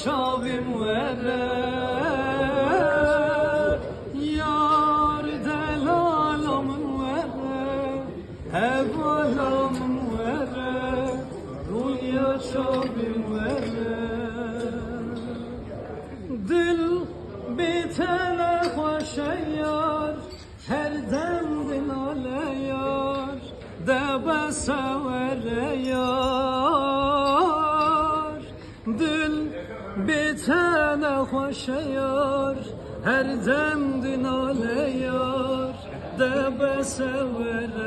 çavim vere yar delalamın vere ev alamın vere rüya çavim vere dil bitene hoşe yar her dem dilale yar debe severe yar dil bitene hoşe yar her dem dilale yar debe severe